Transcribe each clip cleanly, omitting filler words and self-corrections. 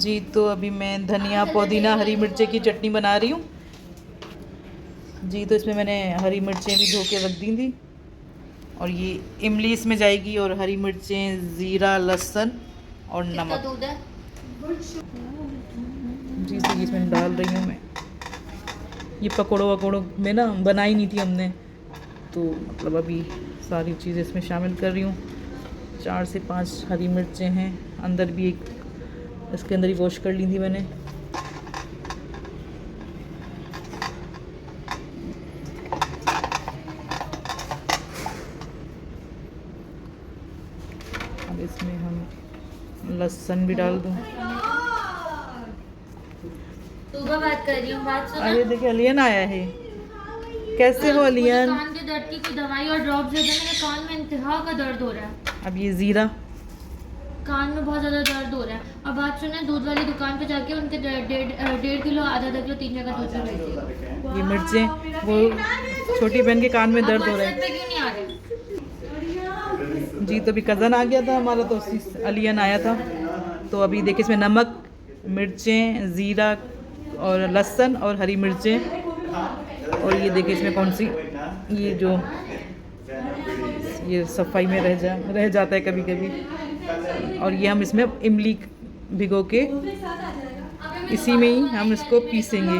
जी तो अभी मैं धनिया पुदीना हरी मिर्ची की चटनी बना रही हूँ। जी तो इसमें मैंने हरी मिर्चें भी धो के रख दी थी और ये इमली इसमें जाएगी और हरी मिर्चें, ज़ीरा, लहसुन और नमक। जी तो ये इसमें डाल रही हूँ मैं। ये पकौड़ों वकौड़ों में ना बनाई नहीं थी हमने, तो मतलब अभी सारी चीज़ें इसमें शामिल कर रही हूँ। 4 से 5 हरी मिर्चें हैं, अंदर भी एक इसके अंदर ही वॉश कर ली थी मैंने। अब इसमें हम लहसुन भी डाल दूँ। सुबह बात कर रही हूँ, बात सुना। अरे देखिए अलियन आया है। कैसे हो अलियन? कान के दर्द की कोई दवाई और ड्रॉप दे दो, मेरे कान में इंतहा का दर्द हो रहा है। अब ये ज़ीरा, कान में बहुत ज़्यादा दर्द हो रहा है। अब बात सुने, दूध वाली दुकान पे जाके उनके 1.5 किलो, आधा किलो, 3 जगह दूध भेजिए। ये मिर्चें, वो छोटी बहन के कान में दर्द हो रहा है। क्यों नहीं आ रहे? जी तो अभी कज़न आ गया था हमारा, तो अलियन आया था। तो अभी देखिए इसमें नमक, मिर्चें, ज़ीरा और लहसुन और हरी मिर्चें, और ये देखिए इसमें कौन सी, ये जो ये सफाई में रह जाता है कभी कभी। और ये हम इसमें इमली भिगो के इसी में ही हम इसको पीसेंगे।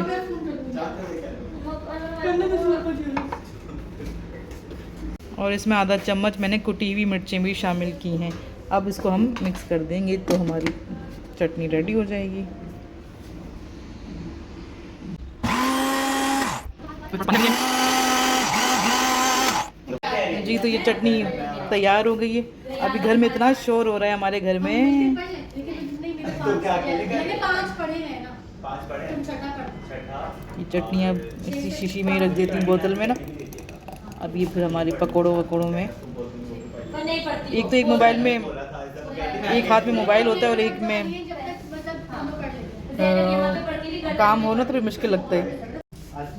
और इसमें आधा चम्मच मैंने कुटी हुई मिर्चें भी शामिल की हैं। अब इसको हम मिक्स कर देंगे तो हमारी चटनी रेडी हो जाएगी। जी तो ये चटनी तैयार हो गई है। अभी घर में इतना शोर हो रहा है हमारे घर में। ये चटनी अब इसी शीशी में ही रख देती हूँ, बोतल में ना। अब ये फिर हमारे पकौड़ों वकौड़ों में, एक तो एक मोबाइल में, एक हाथ में मोबाइल होता है और एक में काम हो ना तो फिर मुश्किल लगता है।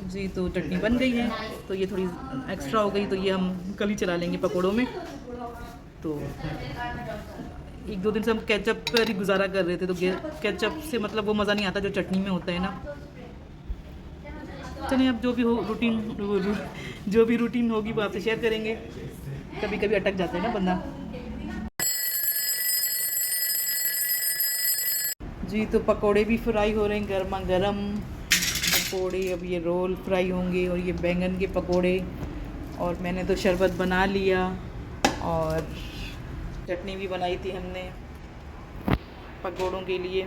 जी तो चटनी बन गई है, तो ये थोड़ी एक्स्ट्रा हो गई तो ये हम कल ही चला लेंगे पकौड़ों में। तो 1-2 दिन से हम केचप पर ही गुजारा कर रहे थे, तो केचप से मतलब वो मज़ा नहीं आता जो चटनी में होता है ना। चलिए अब जो भी हो जो भी रूटीन होगी वो आपसे शेयर करेंगे। कभी कभी अटक जाता है ना बंदा। जी तो पकोड़े भी फ्राई हो रहे हैं, गर्मा गर्म पकोड़े। अब ये रोल फ्राई होंगे और ये बैंगन के पकोड़े। और मैंने तो शरबत बना लिया और चटनी भी बनाई थी हमने पकोड़ों के लिए।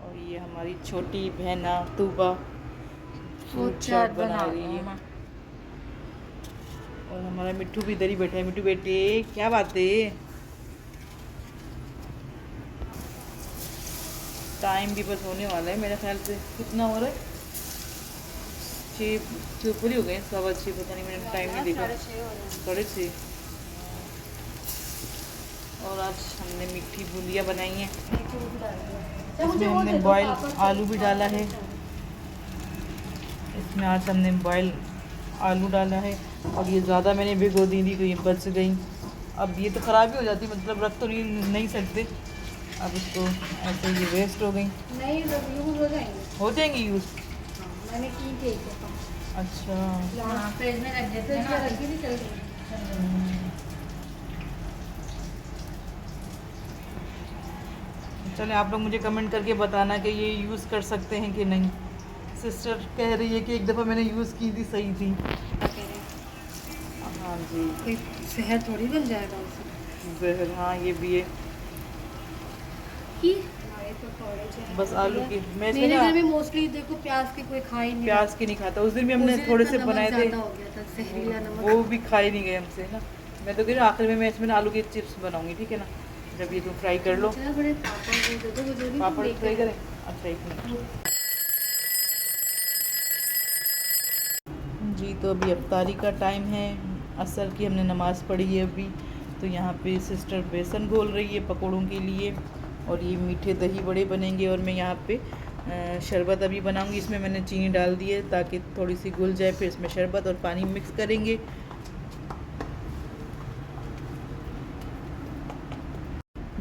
और ये हमारी छोटी बहन तूबा फ्रूट चाट बना रही है। और हमारा मिट्ठू भी इधर ही बैठा है। मिट्ठू बेटे क्या बात है? टाइम भी बस होने वाला है मेरे ख्याल से। कितना हो रहा है? 6 पूरी हो गए, 6:15, पता नहीं, मैंने टाइम नहीं देखा। 6:30। और आज हमने मीठी बूंदियाँ बनाई हैं। इसमें हमने बॉयल आलू भी डाला है। इसमें आज हमने बॉयल आलू डाला है। और ये ज़्यादा मैंने भिगो दी थी तो ये बच गई। अब ये तो ख़राब ही हो जाती, मतलब रख तो नहीं सकते। अब इसको ऐसे ये वेस्ट हो गई। नहीं, यूज हो जाएंगे यूज़। मैंने की थी। अच्छा फ्रिज में रख देते हैं। चले आप लोग मुझे कमेंट करके बताना कि ये यूज़ कर सकते हैं कि नहीं। सिस्टर कह रही है कि एक दफ़ा मैंने यूज़ की थी, सही थी। हाँ जी, शहर थोड़ी बन जाएगा उससे। जहर, हाँ ये भी है। बस आलू की मैं मेरे घर में मोस्टली देखो प्याज के कोई खा ही नहीं, प्याज की नहीं खाता। उस दिन भी हमने थोड़े से बनाए थे, वो भी खाए नहीं गए हमसे ना। मैं तो कह रही हूँ आखिर में मैं इसमें आलू के चिप्स बनाऊंगी, ठीक है ना, जब ये तुम फ्राई कर लो। पापड़ फ्राई करें? अच्छा 1 मिनट। जी तो अभी अफ्तारी का टाइम है, असर की हमने नमाज़ पढ़ी है अभी। तो यहाँ पे सिस्टर बेसन घोल रही है पकोड़ों के लिए। और ये मीठे दही बड़े बनेंगे। और मैं यहाँ पे शरबत अभी बनाऊंगी। इसमें मैंने चीनी डाल दी है ताकि थोड़ी सी घुल जाए। फिर इसमें शरबत और पानी मिक्स करेंगे।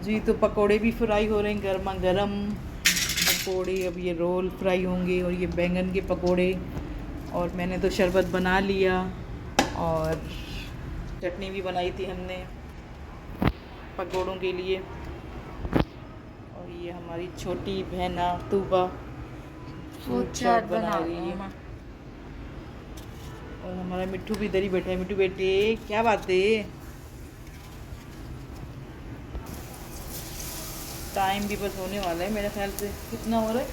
जी तो पकोड़े भी फ्राई हो रहे हैं गर्मा गर्म पकोड़े। अब ये रोल फ्राई होंगे और ये बैंगन के पकोड़े। और मैंने तो शरबत बना लिया और चटनी भी बनाई थी हमने पकोड़ों के लिए। और ये हमारी छोटी बहना तूबा फ्रूट चाट बना रही है। और हमारा मिट्ठू भी इधर ही बैठा है। मिट्ठू बेटे क्या बात है? टाइम भी बस होने वाला है मेरे ख्याल से। कितना हो रहा है?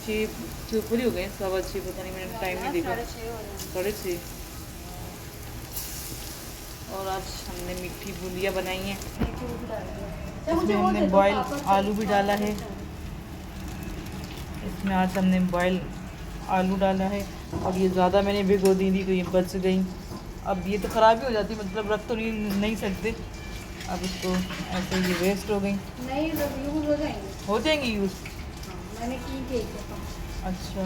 6 पूरी हो गए, 6:15 पता नहीं, मैंने टाइम नहीं देखा। 6:30। और आज हमने मीठी बूंदियाँ बनाई हैं। इसमें हमने बॉयल आलू भी डाला है। इसमें आज हमने बॉयल आलू डाला है। और ये ज़्यादा मैंने भिगो दी थी तो ये बच गई। अब ये तो ख़राब ही हो जाती, मतलब रख तो नहीं सकते। अब इसको ऐसे ये वेस्ट हो गई। नहीं यूज़ हो जाएंगे, हो जाएंगी यूज़। मैंने की थी एक दफ़ा। अच्छा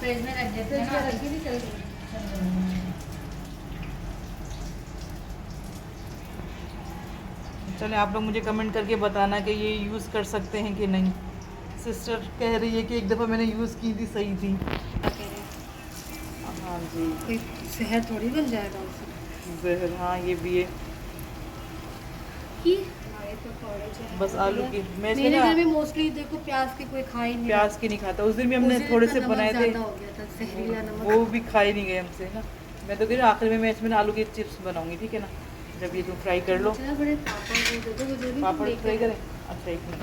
फ्रिज में रख देते हैं, रखी थी चल गई। चले आप लोग मुझे कमेंट करके बताना कि ये यूज़ कर सकते हैं कि नहीं। सिस्टर कह रही है कि एक दफ़ा मैंने यूज़ की थी, सही थी। हाँ जी, शहर थोड़ी बन जाएगा उससे। जहर, हाँ ये भी है। बस आलू की मैं मेरे घर में मोस्टली देखो प्याज के कोई खा ही नहीं। प्याज की नहीं खाता। उस दिन भी हमने थोड़े से बनाए थे, वो भी खाए नहीं गए हमसे ना। मैं तो कह रही हूँ आखिर में मैं इसमें आलू के चिप्स बनाऊंगी, ठीक है ना, जब ये तुम फ्राई कर लो। पापड़ फ्राई करें? अच्छा एक मिनट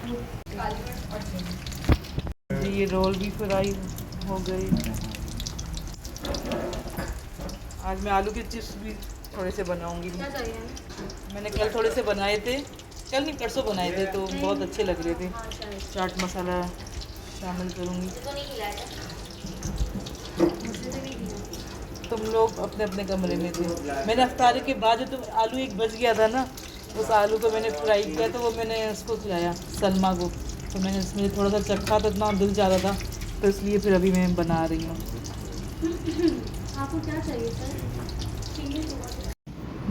जी, ये रोल भी फ्राई हो गए। आज मैं आलू के चिप्स भी थोड़े से बनाऊंगी। मैंने कल थोड़े से बनाए थे, कल नहीं परसों बनाए थे, तो बहुत अच्छे लग रहे थे। चाट मसाला शामिल करूँगी। तुम लोग अपने अपने कमरे में थे। मैंने अफ्तारी के बाद जो तो आलू एक बच गया था ना, उस आलू को मैंने फ्राई किया, तो वो मैंने उसको खिलाया सलमा को। तो मैंने इसमें थोड़ा सा चखा, तो इतना दिल चाह रहा था, तो इसलिए फिर अभी मैं बना रही हूँ। आपको क्या चाहिए सर?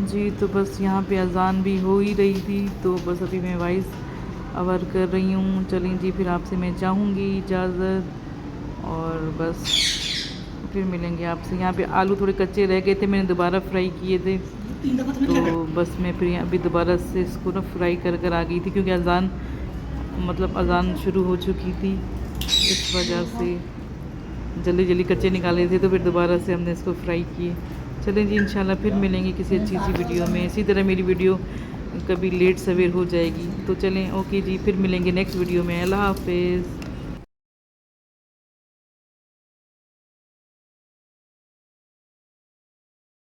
जी तो बस यहाँ पे अजान भी हो ही रही थी, तो बस अभी मैं वॉइस ओवर कर रही हूँ। चलें जी, फिर आपसे मैं चाहूँगी इजाज़त, और बस फिर मिलेंगे आपसे। यहाँ पे आलू थोड़े कच्चे रह गए थे, मैंने दोबारा फ्राई किए थे, तो बस मैं फिर अभी दोबारा से इसको ना फ्राई कर आ गई थी, क्योंकि अजान मतलब अजान शुरू हो चुकी थी, इस वजह से जल्दी जल्दी कच्चे निकाले थे, तो फिर दोबारा से हमने इसको फ्राई किए। चलें जी, इंशाल्लाह फिर मिलेंगे किसी अच्छी सी वीडियो में। इसी तरह मेरी वीडियो कभी लेट सवेर हो जाएगी, तो चलें ओके जी, फिर मिलेंगे नेक्स्ट वीडियो में। अल्लाह हाफिज़।